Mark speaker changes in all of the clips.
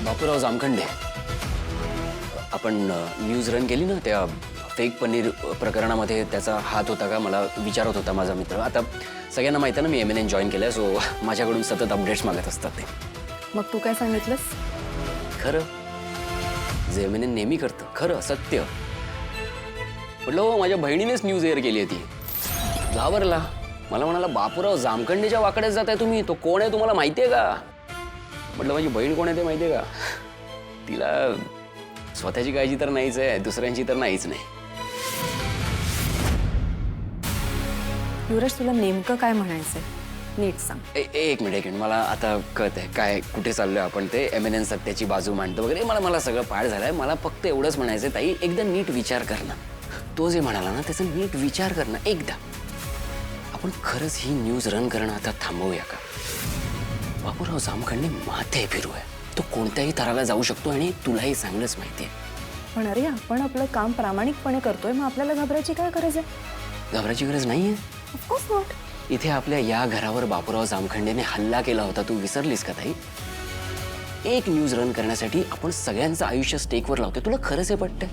Speaker 1: बापूराव जामखंडे, आपण news run केली ना त्या फेक पनीर प्रकरणामध्ये त्याचा हात होता का मला विचारत होता माझा मित्र. आता सगळ्यांना माहिती आहे ना मी MNN जॉईन केलं, सो माझ्याकडून सतत अपडेट्स मागत असतात ते.
Speaker 2: मग तू काय सांगितलंस?
Speaker 1: खरं जे MNN नेहमी करतं, खरं सत्य. म्हटलं हो माझ्या बहिणीनेच न्यूज एअर केली होती. घाबरला, मला म्हणाला बापूराव जामखंडेच्या वाकड्यात जाताय तुम्ही, तो कोण आहे तुम्हाला माहिती आहे का? म्हटलं माझी बहीण कोण आहे ते माहिती आहे का? तिला स्वतःची काळजी तर नाहीच आहे, दुसऱ्यांची तर नाहीच नाही.
Speaker 2: युवराज, तुला नेमकं काय म्हणायचंय नीट सांग.
Speaker 1: एक मिनिट मला आता कळत आहे काय कुठे चाललोय आपण. ते MNN सत्याची बाजू मांडतो वगैरे मला सगळं पाठ झालंय. मला फक्त एवढंच म्हणायचंय ताई, एकदा नीट विचार करणं. तो जे म्हणाला ना त्याचा नीट विचार करणं एकदा. आपण खरंच ही न्यूज रन करणं आता थांबवूया का? बापूराव जामखंडे माथे फिरू आहे, तो कोणत्याही थराला जाऊ शकतो आणि तुलाही चांगलंच माहिती आहे.
Speaker 2: पण अरे आपण आपलं काम प्रामाणिकपणे करतोय, मग आपल्याला घाबरायची काय गरज आहे?
Speaker 1: घाबरायची गरज नाहीये.
Speaker 2: Of course not.
Speaker 1: इथे आपल्या या घरावर बापूराव जामखंडेने हल्ला केला होता, तू विसरलीस का ताई? एक न्यूज रन करण्यासाठी आपण सगळ्यांचं आयुष्य स्टेकवर लावतोय. तुला खरंच हे पटतंय?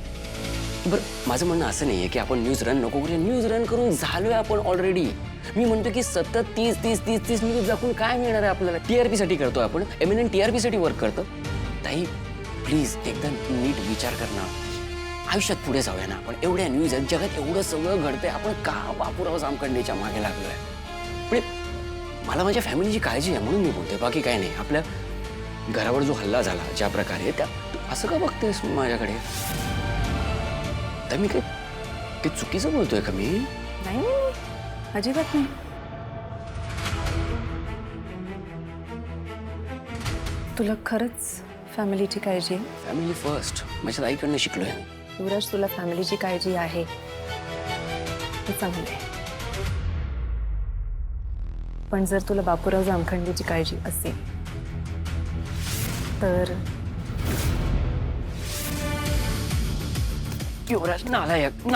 Speaker 1: बरं माझं म्हणणं असं नाहीये की आपण न्यूज रन नको करूया. न्यूज रन करून झालोय आपण ऑलरेडी. मी म्हणतो की सतत 30 न्यूज दाखवून काय मिळणार आहे आपल्याला? TRP साठी करतोय आपण. MNN TRP साठी वर्क करतं. ताई प्लीज एकदा नीट विचार कर ना. आयुष्यात पुढे जाऊया ना आपण. एवढ्या न्यूज आहेत, जगात एवढं सगळं घडतंय, आपण का बापूराव जामखंडेच्या मागे लागलोय? पण मला माझ्या फॅमिलीची काळजी आहे म्हणून मी बोलतोय, बाकी काय नाही. आपल्या घरावर जो हल्ला झाला ज्या प्रकारे, त्या असं का बघतेस माझ्याकडे? तर मी काही चुकीचं बोलतोय का मी?
Speaker 2: नाही नाही, अजिबात नाही. तुला खरंच फॅमिलीची काळजी आहे?
Speaker 1: Family first. माझ्या आईकडनं शिकलोय.
Speaker 2: युवराज, तुला फॅमिलीची काळजी आहे हे चांगलं आहे. पण जर तुला बापूराव जामखंडेची काळजी असेल तर
Speaker 1: युवराज नालायक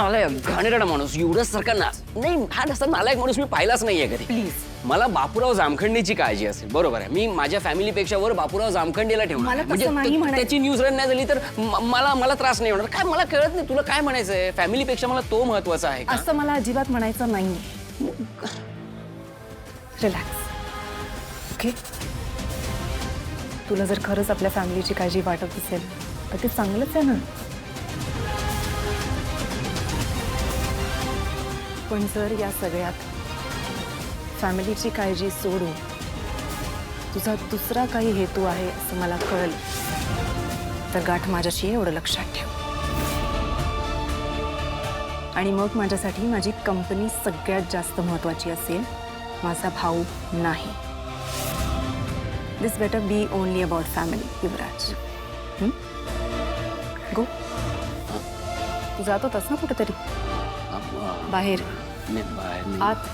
Speaker 1: घाणेरडा माणूस. युवराज सारखा नाही, हा तसा नालायक माणूस मी पाहिलाच नाहीये कधी.
Speaker 2: प्लीज.
Speaker 1: मला बापूराव जामखंडेची काळजी असेल, बरोबर आहे. मी माझ्या फॅमिलीपेक्षा वर बापूराव जामखंडेला ठेवणार.
Speaker 2: मला
Speaker 1: म्हणजे
Speaker 2: तसं नाही म्हणायचं.
Speaker 1: त्याची न्यूज रन नाही झाली तर मला त्रास नाही होणार. काय मला कळत नाही तुला काय म्हणायचंय? फॅमिलीपेक्षा मला तो महत्वाचा आहे का?
Speaker 2: असं मला अजिबात म्हणायचं नाही. रिलॅक्स. ओके, तुला जर खरंच आपल्या फॅमिलीची काळजी वाटत असेल तर ते चांगलंच आहे ना. पण जर या सगळ्यात फॅमिलीची काळजी सोडून तुझा दुसरा काही हेतू आहे असं मला कळलं तर गाठ माझ्याशी आहे, एवढं लक्षात ठेव. आणि मग माझ्यासाठी माझी कंपनी सगळ्यात जास्त महत्त्वाची असेल, माझा भाऊ नाही. This better be only about family. Yuvraj, go. तू जात होतास ना कुठेतरी बाहेर? आत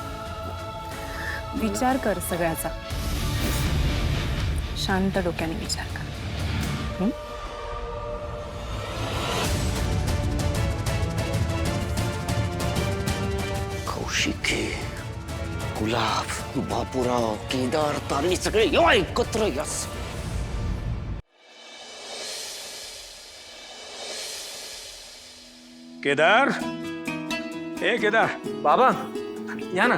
Speaker 2: विचार कर सगळ्याचा. शांत डोक्याने विचार कर.
Speaker 1: कौशिकी, गुलाब, बापूराव, केदार, तारणी सगळे या एकत्र यास.
Speaker 3: केदार, ए केदार,
Speaker 4: बाबा या ना.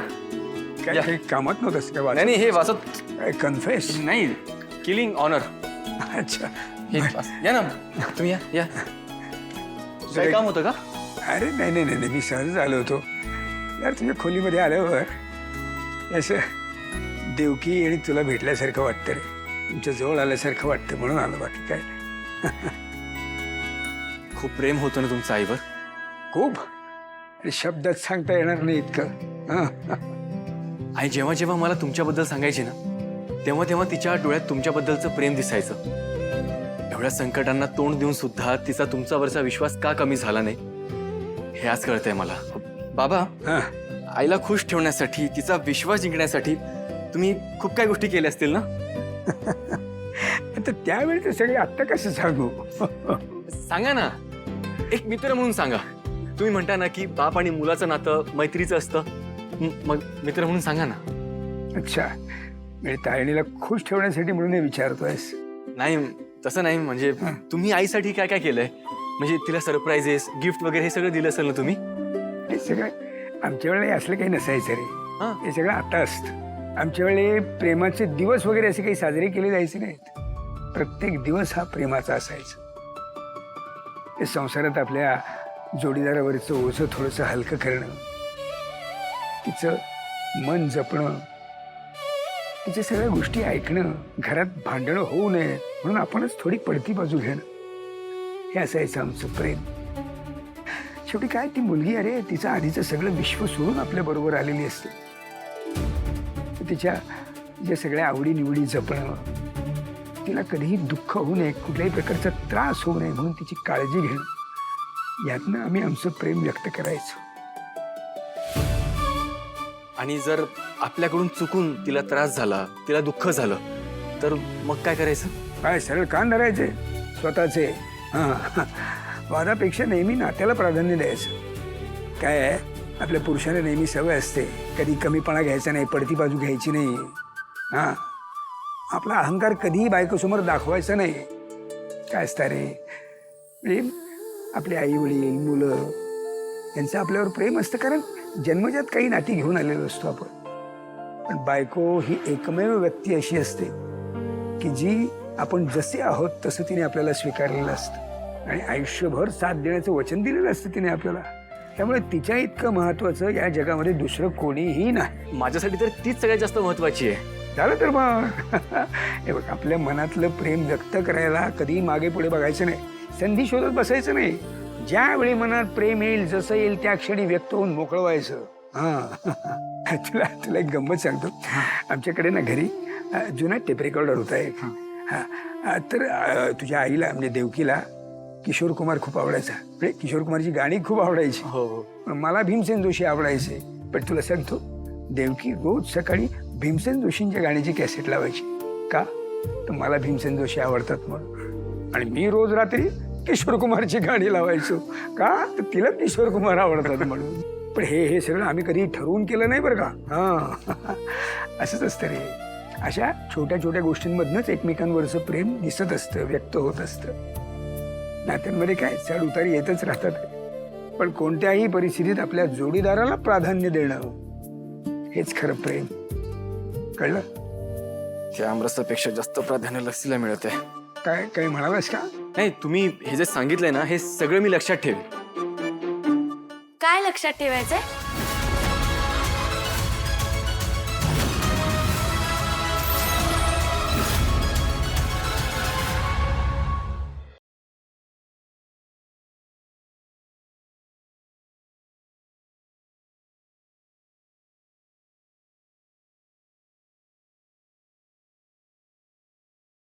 Speaker 3: काय
Speaker 4: या.
Speaker 3: काही कामात नव्हतंस का?
Speaker 4: नाही नाही, हे वाचत
Speaker 3: काय कन्फेस?
Speaker 4: नाही, किलिंग ऑनर.
Speaker 3: अच्छा,
Speaker 4: हे या ना तुम्ही. या काय काम होतं का?
Speaker 3: अरे नाही नाही नाही, मी सहज आलो होतो यार. तुझ्या खोलीमध्ये आल्यावर असं देवकी आणि तुला भेटल्यासारखं वाटतं रे. तुमच्या जवळ आल्यासारखं वाटतं म्हणून आलो, बाकी काय.
Speaker 4: खूप प्रेम होतं ना तुमचं आईवर?
Speaker 3: खूप. अरे शब्दात सांगता येणार नाही इतकं.
Speaker 4: आई जेव्हा जेव्हा मला तुमच्याबद्दल सांगायची ना तेव्हा तेव्हा तिच्या डोळ्यात तुमच्याबद्दलचं प्रेम दिसायचं. एवढ्या संकटांना तोंड देऊन सुद्धा तिचा तुमच्यावरचा विश्वास का कमी झाला नाही हे आज कळतंय मला. बाबा,
Speaker 3: हां,
Speaker 4: आईला खुश ठेवण्यासाठी, तिचा विश्वास जिंकण्यासाठी तुम्ही खूप काही गोष्टी केल्या असतील ना?
Speaker 3: आता त्यावेळेचं सगळे आत्ता कसं सांगू?
Speaker 4: सांगा ना, एक मित्र म्हणून सांगा. तुम्ही म्हणता ना की बाप आणि मुलाचं नातं मैत्रीचं असतं, मग मित्र म्हणून सांगा ना.
Speaker 3: अच्छा, म्हणजे तारणीला खुश ठेवण्यासाठी म्हणून हे विचारतोयस?
Speaker 4: नाही, तसं नाही म्हणजे तुम्ही आईसाठी काय काय केलंय म्हणजे तिला सरप्राईजेस गिफ्ट वगैरे हे सगळं दिलं असेल ना तुम्ही?
Speaker 3: हे सगळं आमच्या वेळेला असलं काही नसायचं रे.
Speaker 4: हा.
Speaker 3: हे सगळं आता असतं. आमच्या वेळेला प्रेमाचे दिवस वगैरे असे काही साजरे केले जायचे नाहीत. प्रत्येक दिवस हा प्रेमाचा असायचा. हे संसारात आपल्या जोडीदारावरचं ओझं थोडंसं हलकं करणं, तिचं मन जपणं, तिच्या सगळ्या गोष्टी ऐकणं, घरात भांडणं होऊ नये म्हणून आपणच थोडी पडती बाजू घेणं, हे असायचं आमचं प्रेम. शेवटी काय ती मुलगी अरे तिचं आधीचं सगळं विश्व सोडून आपल्या बरोबर आलेली असते. तिच्या ज्या सगळ्या आवडीनिवडी जपणं, तिला कधीही दुःख होऊ नये, कुठल्याही प्रकारचा त्रास होऊ नये म्हणून तिची काळजी घेणं, यातनं आम्ही आमचं प्रेम व्यक्त करायचो.
Speaker 4: आणि जर आपल्याकडून चुकून तिला त्रास झाला तिला दुःख झालं तर मग काय करायचं?
Speaker 3: काय सरळ कान धरायचे स्वतःचे. हां, वादापेक्षा नेहमी नात्याला प्राधान्य द्यायचं. काय आहे, आपल्या पुरुषाला नेहमी सवय असते कधी कमीपणा घ्यायचा नाही, पडती बाजू घ्यायची नाही. हां, आपला अहंकार कधीही बायकोसमोर दाखवायचा नाही. काय असतं रे, प्रेम आपले आई वडील मुलं यांचं आपल्यावर प्रेम असतं, कारण जन्मजात काही नाती घेऊन आलेलो असतो आपण. पण बायको ही एकमेव व्यक्ती अशी असते की जी आपण जसे आहोत तसं तिने आपल्याला स्वीकारलेलं असतं आणि आयुष्यभर साथ देण्याचं वचन दिलेलं असतं तिने आपल्याला. त्यामुळे तिच्या इतकं महत्वाचं या जगामध्ये दुसरं कोणीही नाही.
Speaker 4: माझ्यासाठी तर तीच सगळ्यात जास्त महत्वाची आहे.
Speaker 3: झालं तर मग हे बघ, आपल्या मनातलं प्रेम व्यक्त करायला कधी मागे पुढे बघायचं नाही, संधी शोधत बसायचं नाही. ज्यावेळी मनात प्रेम येईल, जसं येईल त्या क्षणी व्यक्त होऊन मोकळं व्हायचं. हां, तुला एक गंमत सांगतो. आमच्याकडे ना घरी जुना टेप रेकॉर्डर होता एक. हां, तर तुझ्या आईला म्हणजे देवकीला किशोर कुमार खूप आवडायचा. म्हणजे किशोर कुमारची गाणी खूप आवडायची.
Speaker 4: हो.
Speaker 3: पण मला भीमसेन जोशी आवडायचे. पण तुला सांगतो, देवकी रोज सकाळी भीमसेन जोशींच्या गाण्याची कॅसेट लावायची. का तर मला भीमसेन जोशी आवडतात म्हणून, आणि मी रोज रात्री किशोर कुमारची गाणी लावायचो. का तर तिला किशोर कुमार आवडतात म्हणून. पण हे सगळं आम्ही कधी ठरवून केलं नाही बरं का. हां, असंच असतं रे. अशा छोट्या छोट्या गोष्टींमधनंच एकमेकांवरचं प्रेम दिसत असतं, व्यक्त होत असतं. नात्यांमध्ये काय चढ उतारी येतच राहतात, पण कोणत्याही परिस्थितीत आपल्या जोडीदाराला प्राधान्य देणं हेच खरं प्रेम. कळलं?
Speaker 4: त्या आमरसापेक्षा जास्त प्राधान्य लस्सीला मिळत आहे.
Speaker 3: काय काय म्हणालास का?
Speaker 4: नाही, तुम्ही हे जे सांगितलंय ना हे सगळं मी लक्षात ठेवेन.
Speaker 5: काय लक्षात ठेवायचंय?